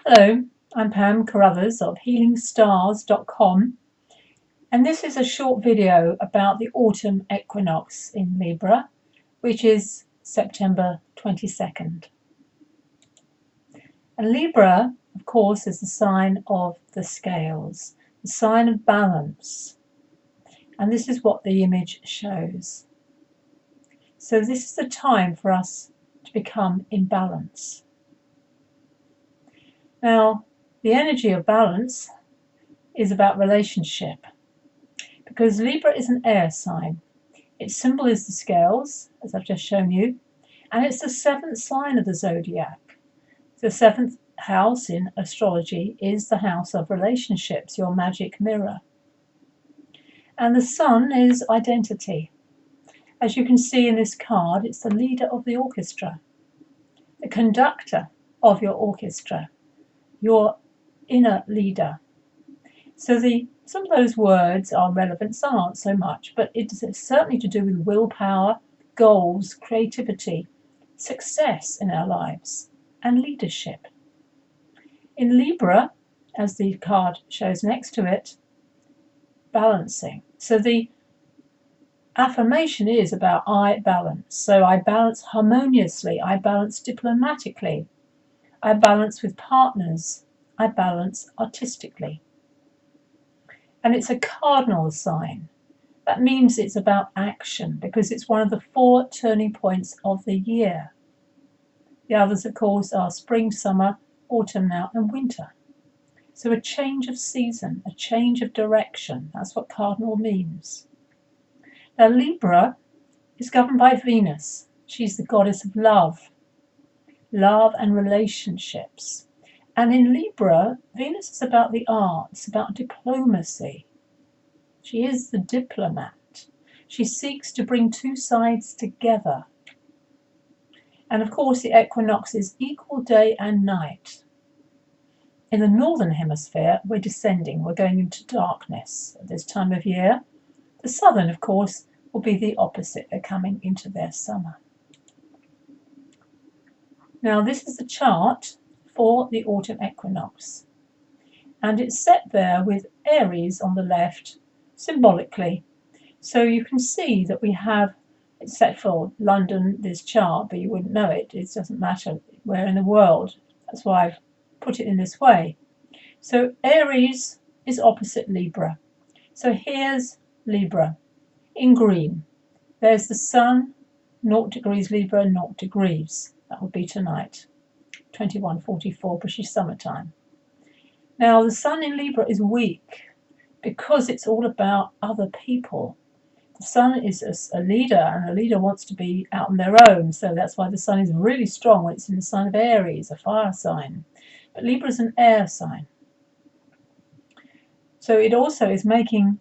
Hello, I'm Pam Carruthers of healingstars.com, and this is a short video about the autumn equinox in Libra, which is September 22nd. And Libra, of course, is the sign of the scales, the sign of balance, and this is what the image shows. So this is the time for us to become in balance. Now, the energy of balance is about relationship, because Libra is an air sign. Its symbol is the scales, as I've just shown you, and it's the seventh sign of the zodiac. The seventh house in astrology is the house of relationships, your magic mirror. And the sun is identity. As you can see in this card, it's the leader of the orchestra, the conductor of your orchestra, your inner leader. So some of those words are relevant, some aren't so much, but it's certainly to do with willpower, goals, creativity, success in our lives, and leadership. In Libra, as the card shows next to it, balancing. So the affirmation is about I balance. So I balance harmoniously, I balance diplomatically, I balance with partners, I balance artistically. And it's a cardinal sign. That means it's about action, because it's one of the 4 turning points of the year. The others, of course, are spring, summer, autumn now, and winter. So a change of season, a change of direction. That's what cardinal means. Now, Libra is governed by Venus. She's the goddess of love and relationships. And in Libra, Venus is about the arts, about diplomacy. She is the diplomat. She seeks to bring two sides together. And of course, the equinox is equal day and night. In the northern hemisphere, we're descending, we're going into darkness at this time of year. The southern, of course, will be the opposite. They're coming into their summer. Now, this is the chart for the autumn equinox, and it's set there with Aries on the left, symbolically. So you can see that we have, it's set for London, this chart, but you wouldn't know it. It doesn't matter where in the world. That's why I've put it in this way. So Aries is opposite Libra. So here's Libra in green. There's the sun, 0 degrees Libra, 0 degrees. That will be tonight, 21:44 British summertime. Now, the sun in Libra is weak because it's all about other people. The sun is a leader, and a leader wants to be out on their own. So that's why the sun is really strong when it's in the sign of Aries, a fire sign. But Libra is an air sign. So it also is making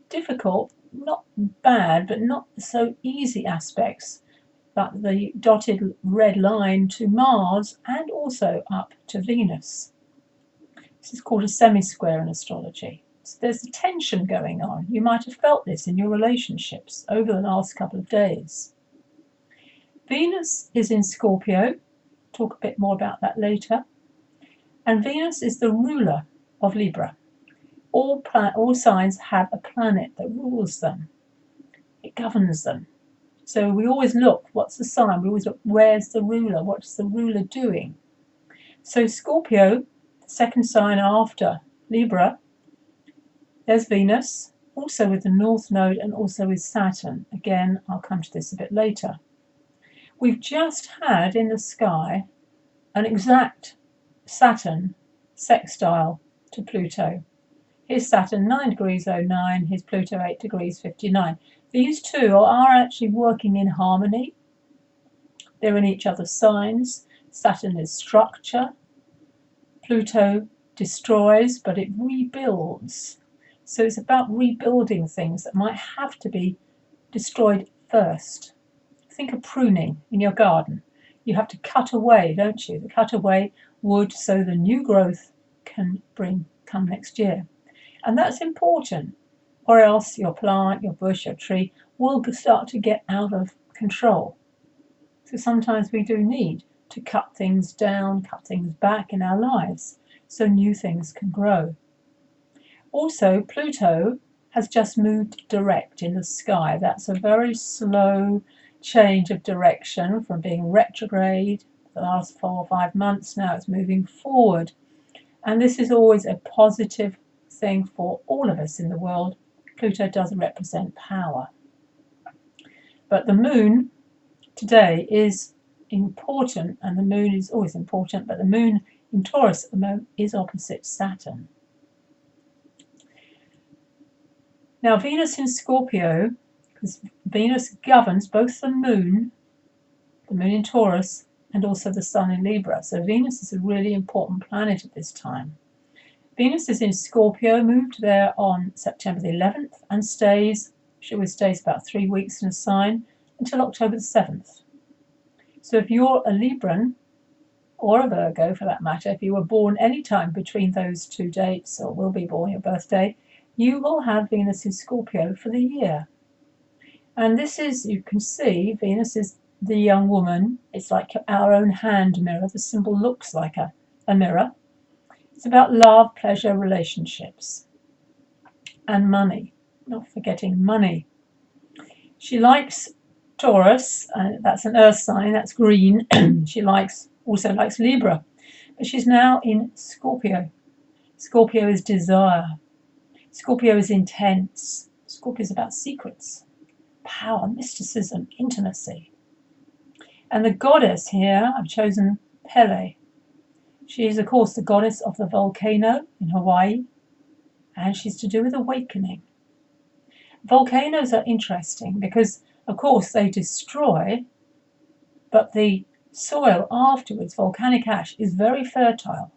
difficult, not bad, but not so easy aspects, like the dotted red line to Mars and also up to Venus. This is called a semi-square in astrology. So there's a tension going on. You might have felt this in your relationships over the last couple of days. Venus is in Scorpio. Talk a bit more about that later. And Venus is the ruler of Libra. All signs have a planet that rules them. It governs them. So we always look, what's the sign? We always look, where's the ruler? What's the ruler doing? So Scorpio, the second sign after Libra, there's Venus, also with the North Node and also with Saturn. Again, I'll come to this a bit later. We've just had in the sky an exact Saturn sextile to Pluto. Here's Saturn 9 degrees 09, here's Pluto 8 degrees 59. These two are actually working in harmony. They're in each other's signs. Saturn is structure. Pluto destroys, but it rebuilds. So it's about rebuilding things that might have to be destroyed first. Think of pruning in your garden. You have to cut away, don't you? Cut away wood so the new growth can come next year. And that's important, or else your plant, your bush, your tree will start to get out of control. So sometimes we do need to cut things down, cut things back in our lives. so new things can grow. Also, Pluto has just moved direct in the sky. That's a very slow change of direction from being retrograde the last 4 or 5 months. Now it's moving forward. And this is always a positive thing for all of us in the world. Pluto does represent power. But the moon today is important, and the moon is always important, but the moon in Taurus at the moment is opposite Saturn. Now Venus in Scorpio, because Venus governs both the moon in Taurus, and also the sun in Libra. So Venus is a really important planet at this time. Venus is in Scorpio, moved there on September the 11th, and stays about 3 weeks in a sign until October the 7th. So if you're a Libran, or a Virgo for that matter, if you were born any time between those 2 dates, or will be born your birthday, you will have Venus in Scorpio for the year. And this is, you can see, Venus is the young woman. It's like our own hand mirror. The symbol looks like a mirror. It's about love, pleasure, relationships, and money. Not forgetting money. She likes Taurus, that's an earth sign, that's green. She also likes Libra, but she's now in Scorpio. Scorpio is desire. Scorpio is intense. Scorpio is about secrets, power, mysticism, intimacy. And the goddess here, I've chosen Pele. She is, of course, the goddess of the volcano in Hawaii, and she's to do with awakening. Volcanoes are interesting because, of course, they destroy, but the soil afterwards, volcanic ash, is very fertile.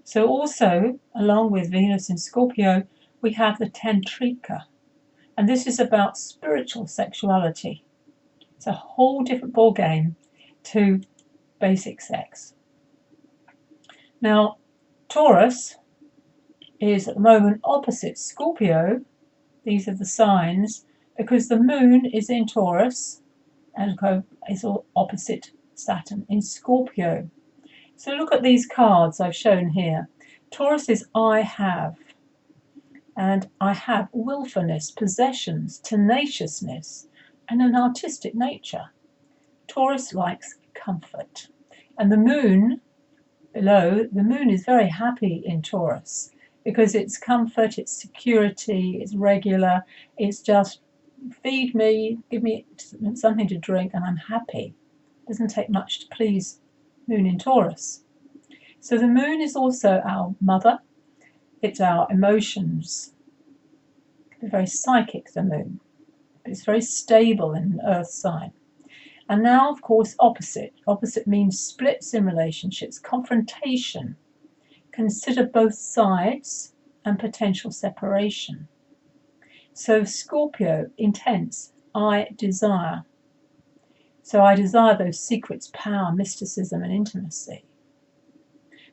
So also, along with Venus in Scorpio, we have the Tantrika, and this is about spiritual sexuality. It's a whole different ball game to basic sex. Now, Taurus is at the moment opposite Scorpio. These are the signs, because the moon is in Taurus and is opposite Saturn in Scorpio. So look at these cards I've shown here. Taurus is I have, and I have willfulness, possessions, tenaciousness, and an artistic nature. Taurus likes comfort. And the moon below, the moon is very happy in Taurus because it's comfort, it's security, it's regular, it's just feed me, give me something to drink, and I'm happy. It doesn't take much to please moon in Taurus. So the moon is also our mother, it's our emotions. It's very psychic, the moon. It's very stable in an earth sign. And now, of course, opposite. Opposite means splits in relationships, confrontation. Consider both sides and potential separation. So Scorpio, intense, I desire. So I desire those secrets, power, mysticism, and intimacy.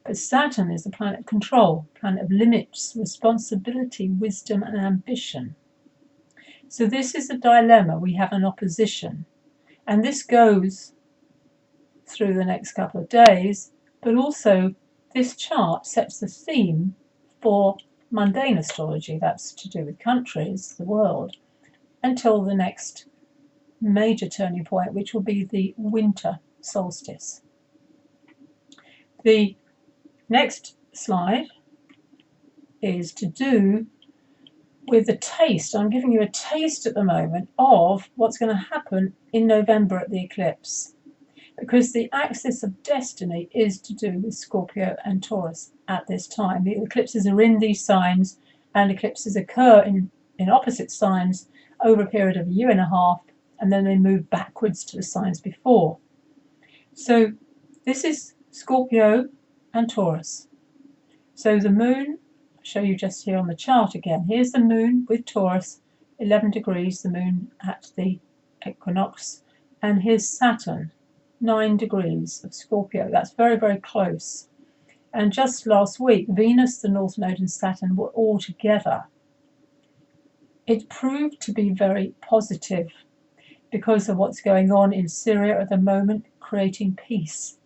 But Saturn is the planet of control, planet of limits, responsibility, wisdom, and ambition. So this is a dilemma. We have an opposition. And this goes through the next couple of days, but also this chart sets the theme for mundane astrology, that's to do with countries, the world, until the next major turning point, which will be the winter solstice. The next slide is to do with the taste. I'm giving you a taste at the moment of what's going to happen in November at the eclipse, because the axis of destiny is to do with Scorpio and Taurus at this time. The eclipses are in these signs, and eclipses occur in opposite signs over a period of 1.5 years, and then they move backwards to the signs before. So this is Scorpio and Taurus. So the moon, I'll show you just here on the chart again. Here's the moon with Taurus, 11 degrees, the moon at the Equinox, and here's Saturn, 9 degrees of Scorpio. That's very, very close. And just last week, Venus, the North Node, and Saturn were all together. It proved to be very positive because of what's going on in Syria at the moment, creating peace.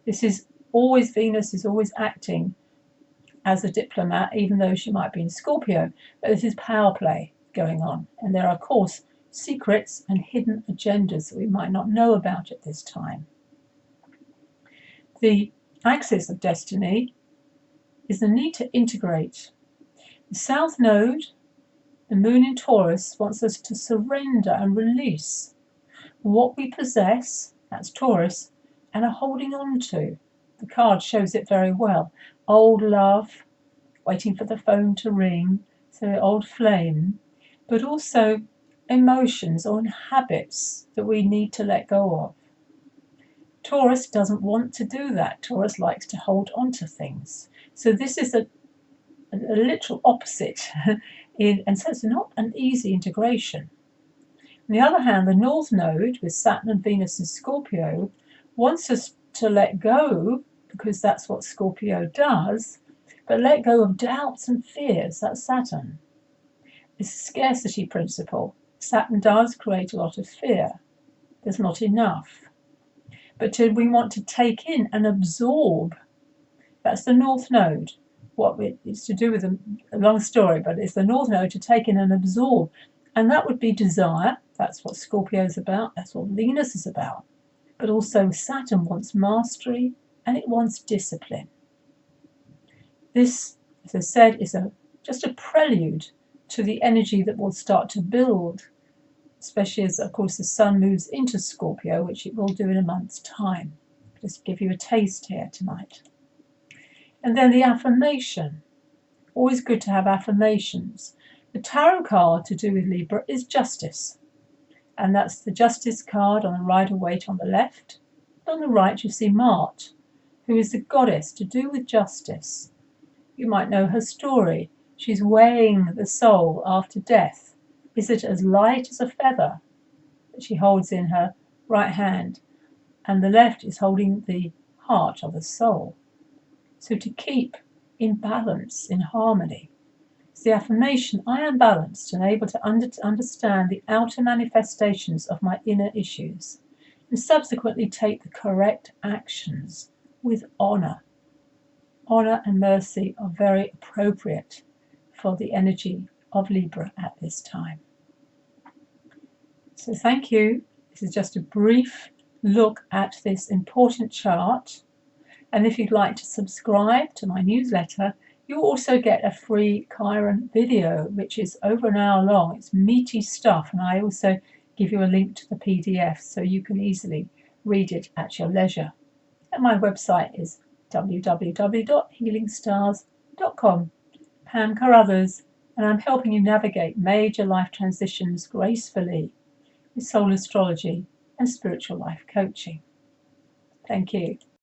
This is always Venus is always acting as a diplomat, even though she might be in Scorpio. But this is power play going on, and there are, of course, secrets and hidden agendas that we might not know about at this time. The axis of destiny is the need to integrate. The South Node, the Moon in Taurus, wants us to surrender and release what we possess, that's Taurus, and are holding on to. The card shows it very well. Old love, waiting for the phone to ring, so old flame, but also emotions or habits that we need to let go of. Taurus doesn't want to do that. Taurus likes to hold on to things. So this is a literal opposite, and so it's not an easy integration. On the other hand, the North Node, with Saturn and Venus in Scorpio, wants us to let go, because that's what Scorpio does, but let go of doubts and fears. That's Saturn. It's a scarcity principle. Saturn does create a lot of fear. There's not enough. But we want to take in and absorb. That's the North Node. What it's to do with a long story, but it's the North Node to take in and absorb. And that would be desire. That's what Scorpio is about. That's what Venus is about. But also Saturn wants mastery and it wants discipline. This, as I said, is just a prelude to the energy that will start to build, especially as, of course, the Sun moves into Scorpio, which it will do in a month's time. Just give you a taste here tonight. And then the affirmation. Always good to have affirmations. The tarot card to do with Libra is Justice. And that's the Justice card on the Rider-Waite on the left. And on the right you see Mart, who is the goddess to do with justice. You might know her story. She's weighing the soul after death. Is it as light as a feather that she holds in her right hand? And the left is holding the heart of the soul. So to keep in balance, in harmony. It's the affirmation, I am balanced and able to understand the outer manifestations of my inner issues, and subsequently take the correct actions with honor. Honor and mercy are very appropriate for the energy of Libra at this time. So thank you. This is just a brief look at this important chart. And if you'd like to subscribe to my newsletter, you'll also get a free Chiron video, which is over an hour long. It's meaty stuff, and I also give you a link to the PDF so you can easily read it at your leisure. And my website is www.healingstars.com. Pam Carruthers, and I'm helping you navigate major life transitions gracefully with soul astrology and spiritual life coaching. Thank you.